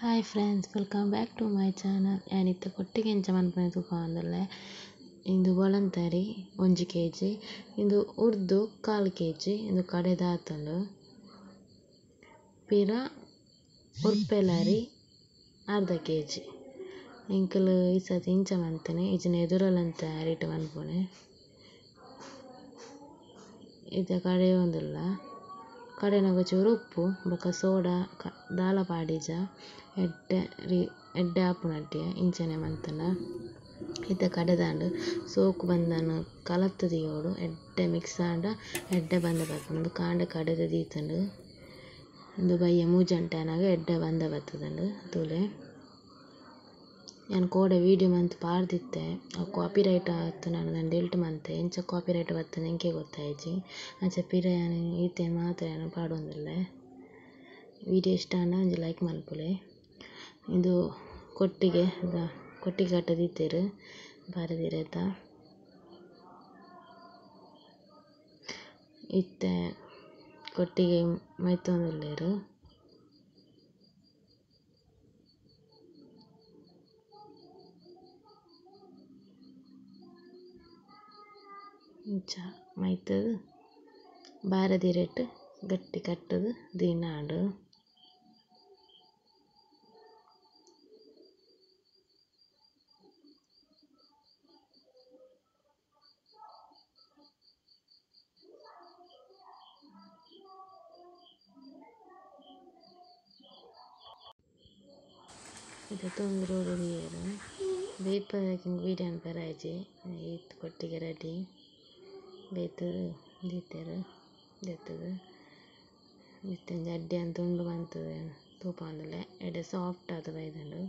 Hi friends, welcome back to my channel. ಯಾನಿತ್ತ ಕೊಟ್ಟಿಗೆ ಎಂಚ ಮನ್ಪನೆ ತೂಕ ಅಂದಲ್ಲೇ ಇಂದು ಬೋಳಂತರಿ 1 kg, ಇಂದು ಉರ್ದು 1/4 kg, ಇಂದು ಕಡೆದಾತಲು ಪಿರ ಉರ್ಪೆಲರಿ ಅರ್ಧ kg. ಇಂಕಲು ಈ ಸತಿ ಇಂಚ ಮನ್ಪನೆ ಇಜಿನ ಎದುರಲ್ಲಂತ ರೀಟ್ ಮನ್ಪುನೆ. ಇತ ಕಡೆ ಒಂದಿಲ್ಲ ಕಡೆನಾಗ ಚೂರು ಉಪ್ಪು ಬೊಕ ಸೋಡಾ ದಾಲ ಪಾಡಿಜ ಎಡ್ಡೆ ಆಪುನಟ್ಟಿಯ ಇಂಚನೆ ಮಂತನ. ಇತ್ತ ಕಡೆದಾಂಡು ಸೋಕು ಬಂದನು ಕಲತ್ತು ದಿಯೋಡು ಎಡ್ಡೆ ಮಿಕ್ಸ್ ಆಂಡ ಎಡ್ಡೆ ಬಂದ ಬರ್ತಂಡು ಕಾಂಡೆ ಕಡೆದ ದೀತಂಡು ಇಂದು ಬಯ್ಯ ಮೂಜಂಟೆನಾಗ ಎಡ್ಡೆ ಬಂದ ಬರ್ತದಂಡು ತೂಲೆ. ನಾನು ಕೋಡೆ ವೀಡಿಯೋ ಮಂತ್ ಪಾಡ್ದಿತ್ತೆ ಕಾಪಿ ರೈಟ್ ಆಯ್ತು. ನಾನು ಡಿಲ್ಟ್ ಮಂತೆ ಎಂಚ ಕಾಪಿ ರೈಟ್ ಬರ್ತದೆ ಎಂಕೆ ಗೊತ್ತಾಯ್ಜಿ ಅಂಚ ಪಿರ ಈತೆ ಮಾತ್ರ ಏನು ಪಾಡೊಂದಿಲ್ಲ. ವೀಡಿಯೋ ಇಷ್ಟ ಅಂಡ ಒಂಜಿ ಲೈಕ್ ಮಲ್ಪುಲೆ. ಇದು ಕೊಟ್ಟಿಗೆ ಕಟ್ಟದಿತ್ತೇರು ಬಾರದಿರೇತ ಇತ್ತೆ ಕೊಟ್ಟಿಗೆ ಮೈತೊಂದುಲ್ಲೇರು. ಇಂಚ ಮೈತದು ಬಾರದಿರೇಟ್ ಗಟ್ಟಿ ಕಟ್ಟದು ದೀನಾಡು. ಇದು ತೊಂದರೆ ದಿಯರು ಬೇಯ್ಪದಕ್ಕೆ ವೀಡಿಯೋ ಅನ್ಪರಾಯ್ಜಿ ಈತ್ ಕೊಟ್ಟಿಗೆ ರೆಡಿ ಬೇಯ್ತು ದೀತೆರು ದೆತ್ತದು ಇತ್ತಂಜ ಅಡ್ಡಿ ಅಂತ ಉಂಡು ಬಂತದೆ ತೂಪ ಅಂದಲೆ ಎಡೆ ಸಾಫ್ಟ್ ಆದ ಬೈದಂಡು.